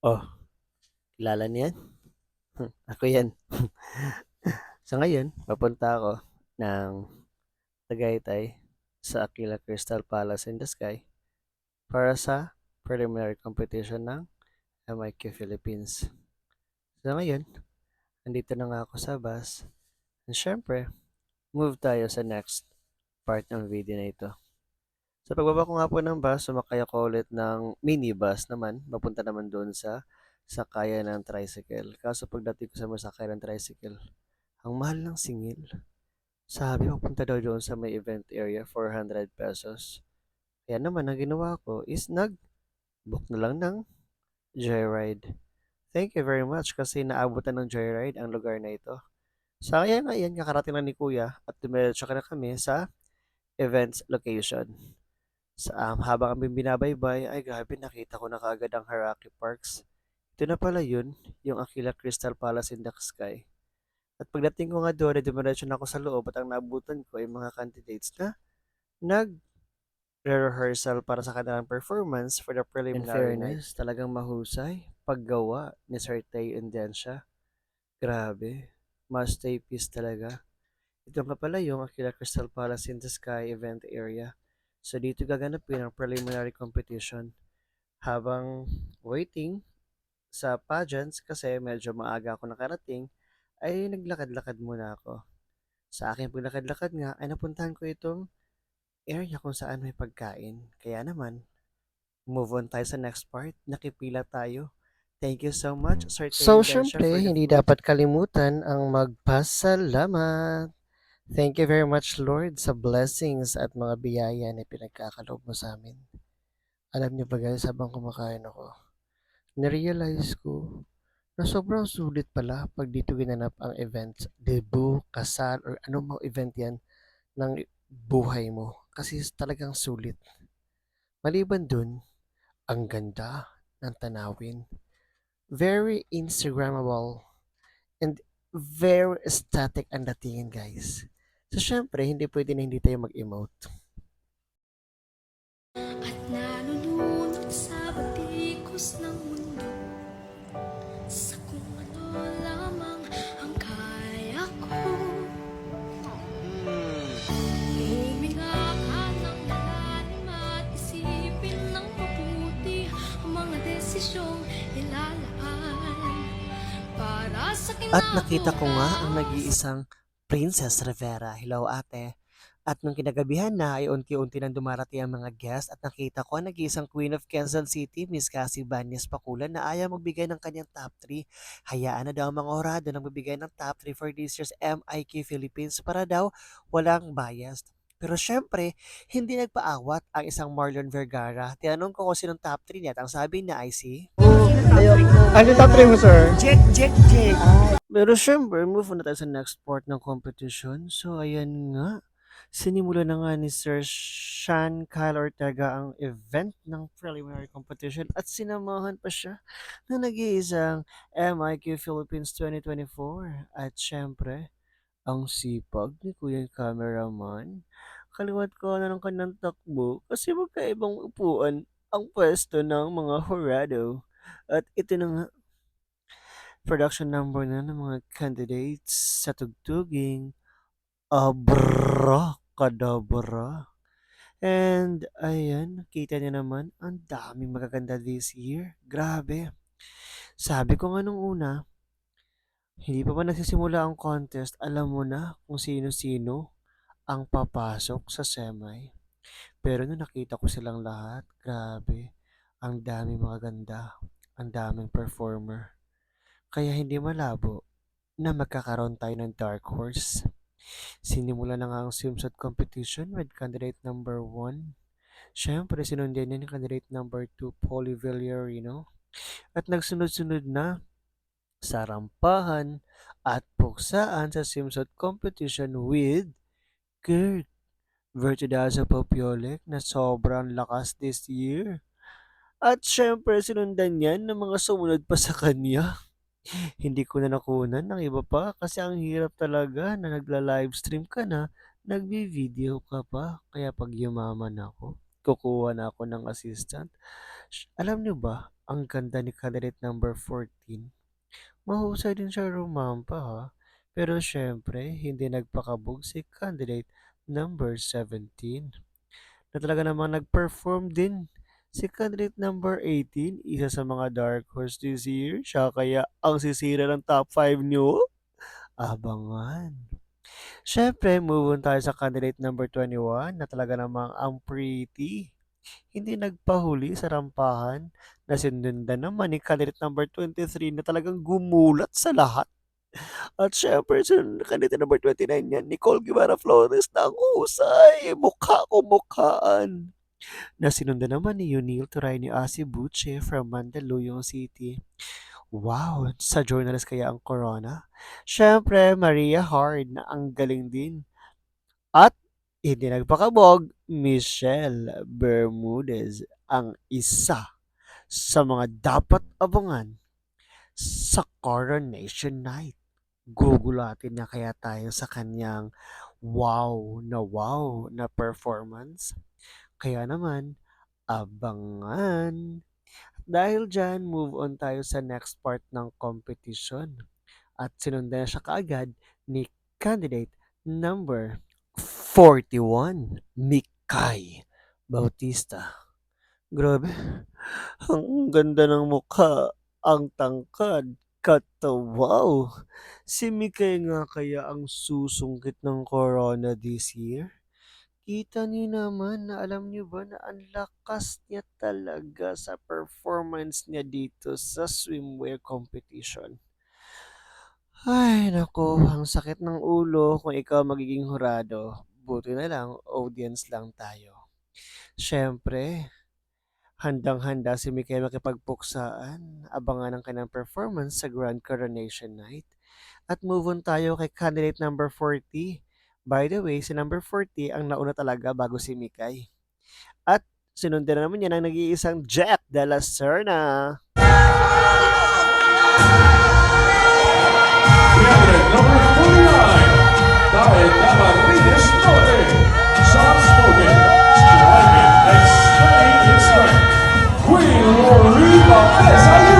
Oh, kilala niyo yan? Ako yan. So ngayon, papunta ako ng Tagaytay sa Aquila Crystal Palace in the Sky para sa preliminary competition ng MIQ Philippines. So ngayon, nandito na nga ako sa bus. And syempre, move tayo sa next part ng video na ito. Sa pagbaba ko nga po ng bus, sumakay ako ulit ng minibus naman, papunta naman doon sa sakayan ng tricycle. Kaso pagdating ko sa masakay ng tricycle, ang mahal ng singil. Sabi papunta daw doon sa may event area, 400 pesos. Kaya naman, ang ginawa ko is nag-book na lang ng joyride. Thank you very much kasi naabutan ng joyride ang lugar na ito. Sa kaya nga yan, kakarating lang ni Kuya at dumiretso ka na kami sa events location. Habang kami binabaybay, ay grabe nakita ko na kaagad ang Haraki Parks. Ito na pala yun, yung Aquila Crystal Palace in the Sky. At pagdating ko nga doon, dumiretso na ako sa loob at ang naabutan ko ay mga candidates na nag-rehearsal para sa kanilang performance for the preliminary night. In fairness, talagang mahusay paggawa ni Sir Tay Endencia. Grabe, masterpiece talaga. Ito nga pala yung Aquila Crystal Palace in the Sky event area. So dito gaganapin ang preliminary competition. Habang waiting sa pageants kasi medyo maaga ako nakarating, ay naglakad-lakad muna ako. Sa aking paglakad-lakad nga ay napuntahan ko itong area kung saan may pagkain. Kaya naman, move on tayo sa next part. Nakipila tayo. Thank you so much, Sir So, Tendensya, syempre, for the hindi food. Dapat kalimutan ang magpasalamat. Thank you very much, Lord, sa blessings at mga biyaya na pinagkakaloob mo sa amin. Alam niyo ba guys, habang kumakain ako, narealize ko na sobrang sulit pala pag dito ginanap ang events, debut, kasal, or anumang event yan ng buhay mo. Kasi talagang sulit. Maliban dun, ang ganda ng tanawin. Very Instagrammable and very aesthetic ang datingin guys. So syempre, hindi pwede na hindi tayo mag-emote. At nalulunod sa batikos ng mundo, sa kung ano lamang ang kaya ko. Huminga ka ng malalim at isipin ng mabuti ang mga desisyong ilalaan para sa At nakita ko nga ang kinabulahan. nag-iisang Princess Rivera. Hello ate. At nung kinagabihan na ay unti-unti nang dumarating ang mga guest at nakita ko ang nag-iisang Queen of Quezon City, Miss Cassie Banyas Pakulan na ayaw magbigay ng kanyang top 3. Hayaan na daw ang mga orado na magbigay ng top 3 for this year's MIQ Philippines para daw walang bias. Pero syempre, hindi nagpaawat ang isang Marlon Vergara. Tinanong ko kung sinong top 3 niya at ang sabi niya ay si Ano top 3 mo, sir? Jake. Pero syempre, move on na tayo sa next part ng competition. So, ayan nga. Sinimula na nga ni Sir Sean Kyle Ortega ang event ng preliminary competition at sinamahan pa siya na nag-iisang MIQ Philippines 2024. At syempre, ang sipag ni Kuya Cameraman. Kaliwat ko na ng kanyang takbo kasi magkaibang upuan ang pwesto ng mga horado. At ito na nga, production number na ng mga candidates sa tugtuging Abracadabra. And ayan, kita niyo naman, ang daming magaganda this year. Grabe. Sabi ko nga nung una, hindi pa ba nagsisimula ang contest, alam mo na kung sino-sino ang papasok sa semi. Pero nung nakita ko silang lahat, grabe, ang daming magaganda, ang daming performer. Kaya hindi malabo na magkakaroon tayo ng dark horse. Sinimula na nga ang swimsuit competition with candidate number 1. Siyempre, sinundan niya ni candidate number 2, Polly Villarino. At nagsunod-sunod na sa rampahan at puksaan sa swimsuit competition with Kurt Vertidazo Popiolek na sobrang lakas this year. At syempre, sinundan niyan ng mga sumunod pa sa kanya. Hindi ko na nakunan ng iba pa kasi ang hirap talaga na nagla-livestream ka na, nagvi-video ka pa. Kaya pag yumaman ako, kukuha na ako ng assistant. Alam niyo ba, ang ganda ni candidate number 14. Mahusay din siya rumampa ha. Pero syempre, hindi nagpakabog si candidate number 17 na talaga namang nag-perform din. Si candidate number 18, isa sa mga dark horse this year. Siya kaya ang sisira ng top 5 nyo? Abangan. Syempre, move on tayo sa candidate number 21 na talaga namang ang pretty. Hindi nagpahuli sa rampahan na sinundan naman ni candidate number 23 na talagang gumulat sa lahat. At syempre, candidate number 29 yan, Nicole Guevara Flores na ang husay. Mukha ko mukhaan. Na sinundan naman ni Yunil Turay ni Asi Buche from Mandaluyong City. Wow, sa journalist kaya ang corona? Syempre, Maria Hard na ang galing din. At hindi nagpakabog, Michelle Bermudez ang isa sa mga dapat abangan sa Coronation Night. Gugulatin na kaya tayo sa kanyang wow na performance? Kaya naman, abangan. Dahil dyan, move on tayo sa next part ng competition. At sinundan siya kaagad ni candidate number 41, Mikay Bautista. Grabe, ang ganda ng mukha, ang tangkad, katawaw. Si Mikay nga kaya ang susungkit ng corona this year? Kita niyo naman na alam niyo ba na ang lakas niya talaga sa performance niya dito sa swimwear competition. Ay, naku, ang sakit ng ulo kung ikaw magiging hurado. Buti na lang, audience lang tayo. Siyempre, handang-handa si Mikay makipagpuksaan. Abangan ang kanyang performance sa Grand Coronation Night. At move on tayo kay candidate number 40. By the way, si number 40 ang nauna talaga bago si Mikay. At sinundan na naman niya ng nag-iisang Jack de la Serna. Candidate number 49, David Camarines Norte, soft-spoken, striving, extending in strength, Queen Lorena Pesayu.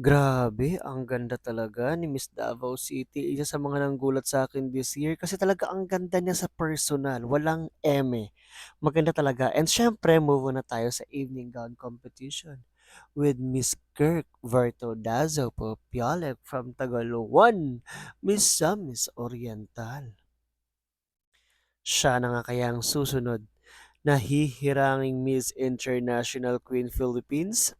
Grabe, ang ganda talaga ni Miss Davao City. Isa sa mga nanggulat sa akin this year kasi talaga ang ganda niya sa personal. Walang eme. Maganda talaga. And syempre, move on na tayo sa evening gown competition with Miss Kirk Vertodazo Popiolek from Tagaluan, Miss Samis Oriental. Siya na nga kaya ang susunod na hihiranging Miss International Queen Philippines?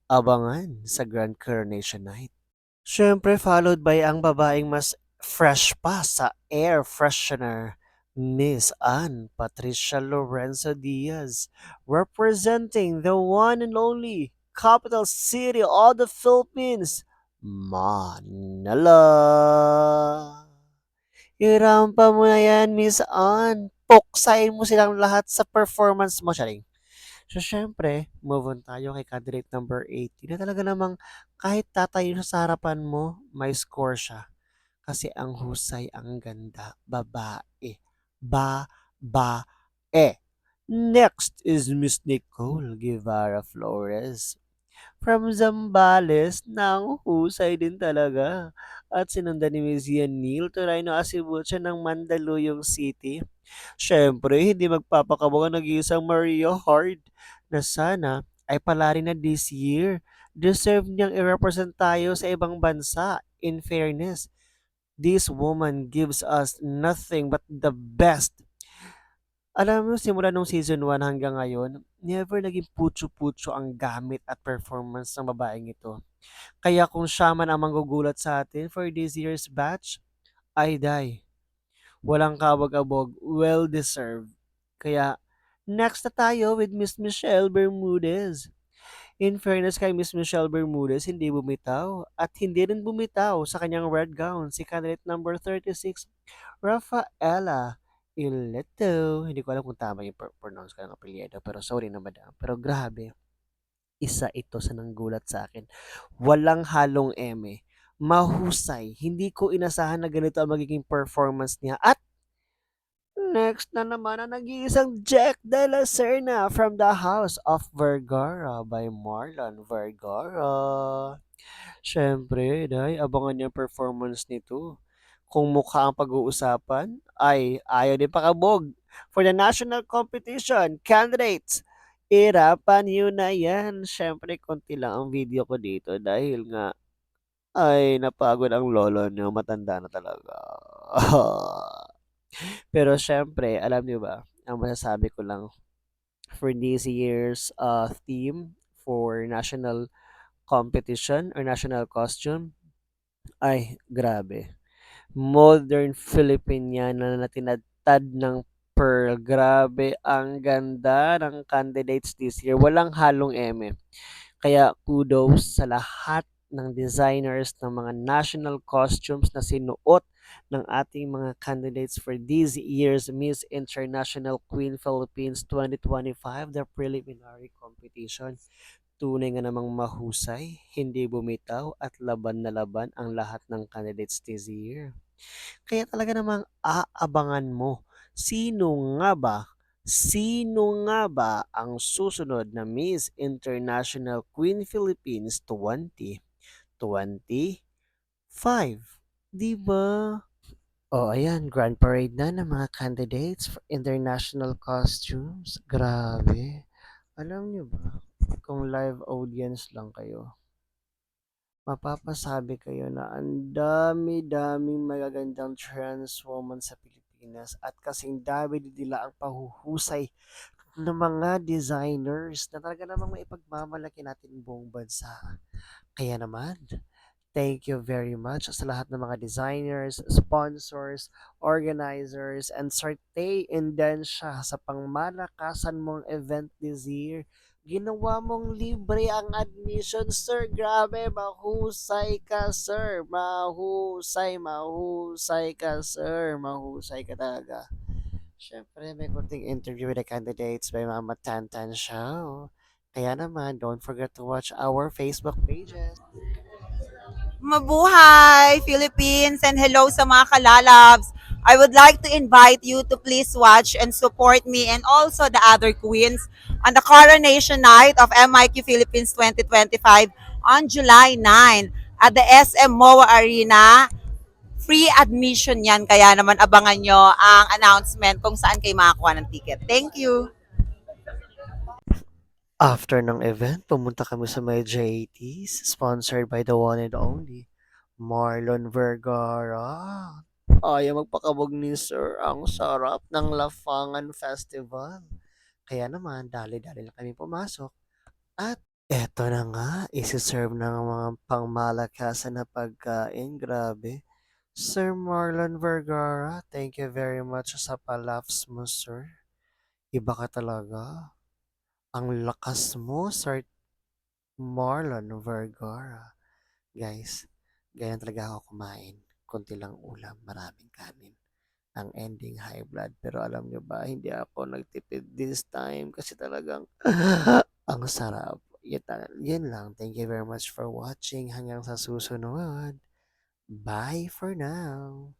Abangan sa Grand Coronation Night. Siyempre, followed by ang babaeng mas fresh pa sa air freshener, Miss Ann Patricia Lorenzo Diaz, representing the one and only capital city of the Philippines, Manila. Irampa mo na yan, Miss Ann. Puksain mo silang lahat sa performance mo, Charing. So, syempre, move on tayo kay candidate number 80 na talaga namang kahit tatayo siya sa harapan mo, may score siya. Kasi ang husay, ang ganda, babae. Babae. Next is Miss Nicole Guevara Flores. From Zambales, nang husay din talaga. At sinundan ni Miss Yanil Torayno Asibucha ng Mandaluyong City. Siyempre, hindi magpapakabog ang nag-iisang Maria Hard na sana ay palari na this year. Deserve niyang i-represent tayo sa ibang bansa. In fairness, this woman gives us nothing but the best. Alam mo, simula nung season 1 hanggang ngayon, never naging putyo-putyo ang gamit at performance ng babaeng ito. Kaya kung siya man ang manggugulat sa atin for this year's batch, ay die. Walang kabog-abog, well-deserved. Kaya, next na tayo with Miss Michelle Bermudez. In fairness kay Miss Michelle Bermudez, hindi bumitaw. At hindi rin bumitaw sa kanyang red gown si candidate number 36, Rafaela Ileto. Hindi ko alam kung tama yung pronounce ko ng apelyido, pero sorry na madam. Pero grabe, isa ito sa nanggulat sa akin. Walang halong eme. Mahusay. Hindi ko inasahan na ganito ang magiging performance niya. At Next na naman ang nag-iisang Jack de la Serna from the House of Vergara by Marlon Vergara. Siyempre, day, abangan niyo ang performance nito. Kung mukha ang pag-uusapan, ay ayaw din pakabog. For the national competition, candidates, irapan niyo na yan. Siyempre, konti lang ang video ko dito dahil nga ay napagod ang lolo niyo. Matanda na talaga. Pero siyempre, alam niyo ba, ang masasabi ko lang for this year's theme for national competition or national costume, ay grabe. Modern Filipiniana na tinadtad ng Pearl. Grabe, ang ganda ng candidates this year. Walang halong eme. Kaya kudos sa lahat ng designers ng mga national costumes na sinuot ng ating mga candidates for this year's Miss International Queen Philippines 2025, the preliminary competition. Tunay nga namang mahusay, hindi bumitaw at laban na laban ang lahat ng candidates this year. Kaya talaga namang aabangan mo, sino nga ba ang susunod na Miss International Queen Philippines 2025? 'Di ba? Oh, ayan, grand parade na ng mga candidates for international costumes. Grabe. Alam niyo ba, kung live audience lang kayo, mapapasabi kayo na ang dami-daming magagandang trans woman sa Pilipinas at kasing dami din nila ang pahuhusay ng mga designers na talaga namang maipagmamalaki natin ang buong bansa. Kaya naman, thank you very much sa lahat ng mga designers, sponsors, organizers, and Sorte Indensya sa pangmalakasan mong event this year. Ginawa mong libre ang admission, sir. Grabe, mahusay ka, sir. Mahusay ka, sir. Mahusay ka talaga. Siyempre, may kunting interview with the candidates by Mama Tantan Show. Kaya naman, don't forget to watch our Facebook pages. Mabuhay, Philippines, and hello sa mga kalalabs. I would like to invite you to please watch and support me and also the other queens on the coronation night of MIQ Philippines 2025 on July 9 at the SM MOA Arena. Free admission yan, kaya naman abangan nyo ang announcement kung saan kayo makakuha ng ticket. Thank you! After ng event, pumunta kami sa may JT's, sponsored by the one and only Marlon Vergara. Ayaw magpakabog ni Sir, ang sarap ng Lafangan Festival. Kaya naman, dali-dali lang kami pumasok. At eto na nga, isi-serve ng mga pangmalakasan na pagkain. Grabe. Sir Marlon Vergara, thank you very much sa palafs mo, sir. Iba ka talaga. Ang lakas mo, Sir Marlon Vergara. Guys, ganyan talaga ako kumain. Konti lang ulam, maraming kanin. Ang ending high blood. Pero alam nyo ba, hindi ako nagtipid this time kasi talagang ang sarap. Yun lang. Thank you very much for watching. Hanggang sa susunod. Bye for now.